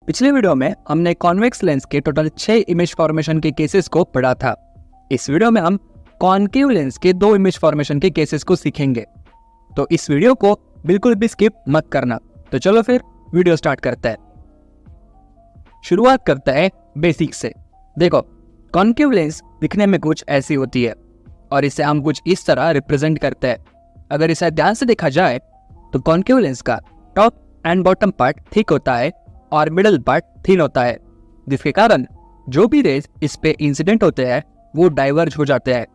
पिछले वीडियो में हमने कॉन्वेक्स लेंस के टोटल 6 इमेज फॉर्मेशन के केसेस को पढ़ा था। इस वीडियो में हम कॉन्केव लेंस के 2 इमेज फॉर्मेशन के केसेस को सीखेंगे। तो इस वीडियो को बिल्कुल भी स्किप मत करना। तो चलो फिर वीडियो स्टार्ट करते हैं। शुरुआत करते हैं बेसिक से। देखो, कॉन्केव लेंस दिखने में कुछ ऐसी होती है और इसे हम कुछ इस तरह रिप्रेजेंट करते हैं। अगर इसे ध्यान से देखा जाए तो कॉन्केव लेंस का top and bottom part thick होता है और मिडल पार्ट थिन होता है, जिसके कारण जो भी रेज इस पे इंसिडेंट होते हैं वो डाइवर्ज हो जाते हैं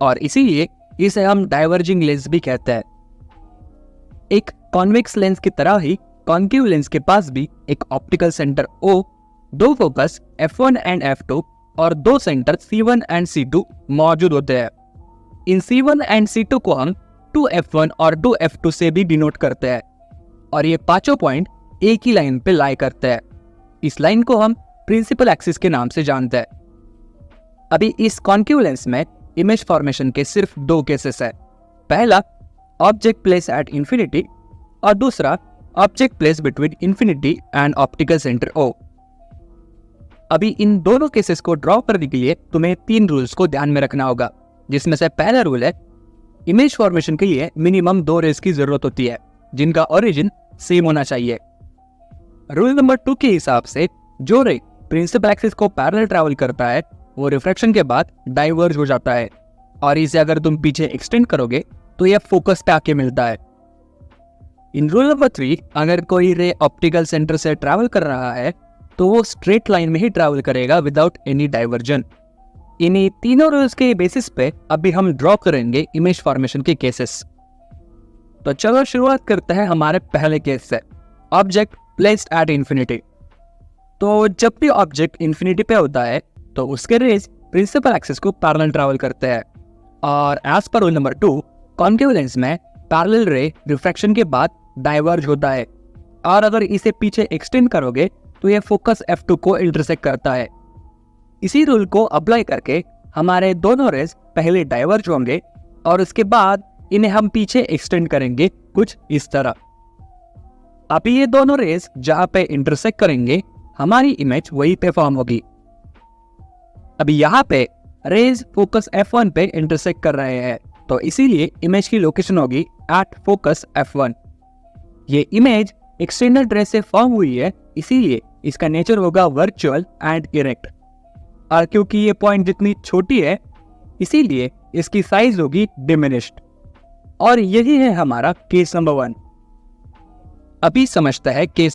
और इसीलिए इसे हम डाइवर्जिंग लेंस भी कहते हैं। एक कॉन्वेक्स लेंस की तरह ही कॉन्केव लेंस के पास भी एक optical centre O, 2 focus f1 and f2 और 2 सेंटर C1 एंड C2 मौजूद होते हैं। इन C1 एंड C2 को हम 2f1 और 2f2 से भी डिनोट करते हैं और ये पांचों पॉइंट एक ही लाइन पे लाई करते हैं। इस लाइन को हम प्रिंसिपल एक्सिस के नाम से जानते हैं। अभी इस कॉन्केव लेंस में इमेज फॉर्मेशन के सिर्फ 2 केसेस है। पहला, ऑब्जेक्ट प्लेस एट इंफिनिटी और दूसरा, object place between infinity and optical centre O। अभी इन दोनों केसेस को ड्रॉ करने के लिए तुम्हें 3 रूल्स को ध्यान में रखना होगा, जिसमें से पहला रूल है, इमेज फॉर्मेशन के लिए मिनिमम 2 रेज की जरूरत होती है जिनका ओरिजिन सेम होना चाहिए। रूल नंबर 2 के हिसाब से जो रे प्रिंसिपल एक्सिस को पैरेलल ट्रैवल करता है वो रिफ्रैक्शन के बाद डाइवर्ज हो जाता है और इसे अगर तुम पीछे एक्सटेंड करोगे तो यह फोकस पे आके मिलता है। इन रूल नंबर 3, अगर कोई रे ऑप्टिकल सेंटर से ट्रैवल कर रहा है तो वो स्ट्रेट लाइन में ही ट्रैवल करेगा विदाउट एनी डाइवर्जन। इन्हीं तीनों रूल्स के बेसिस पे अभी हम ड्रॉ करेंगे इमेज फॉर्मेशन के केसेस। तो चलो शुरुआत करते हैं हमारे पहले केस से, ऑब्जेक्ट प्लेस्ड एट इंफिनिटी। तो जब भी ऑब्जेक्ट इंफिनिटी पे होता है तो उसके रेज प्रिंसिपल एक्सिस को पैरेलल ट्रैवल करते हैं और एज पर रूल नंबर 2, कॉन्केव लेंस में पैरेलल रे रिफ्रैक्शन के बाद डाइवर्ज होता है और अगर इसे पीछे एक्सटेंड करोगे तो यह फोकस f2 को इंटरसेक्ट करता है। इसी रूल को अप्लाई करके हमारे दोनों रेज पहले डाइवर्ज होंगे और उसके बाद इन्हें हम पीछे एक्सटेंड करेंगे कुछ इस तरह। अभी ये दोनों रेज जहां पे इंटरसेक्ट करेंगे हमारी इमेज वहीं पे फॉर्म होगी। अभी यहाँ पे रेज फोकस f1 पे इंटरसेक्ट कर रहे हैं तो इसीलिए इमेज की लोकेशन होगी एट फोकस f1। ये इमेज एक्सटेंडेड रे से फॉर्म हुई है, इसीलिए इसका नेचर होगा वर्चुअल एंड इरेक्ट। और क्योंकि ये पॉइंट जितनी छोटी है इसीलिए इसकी साइज होगी डिमिनिश्ड। और यही है हमारा केस नंबर 1। अभी समझते हैं केस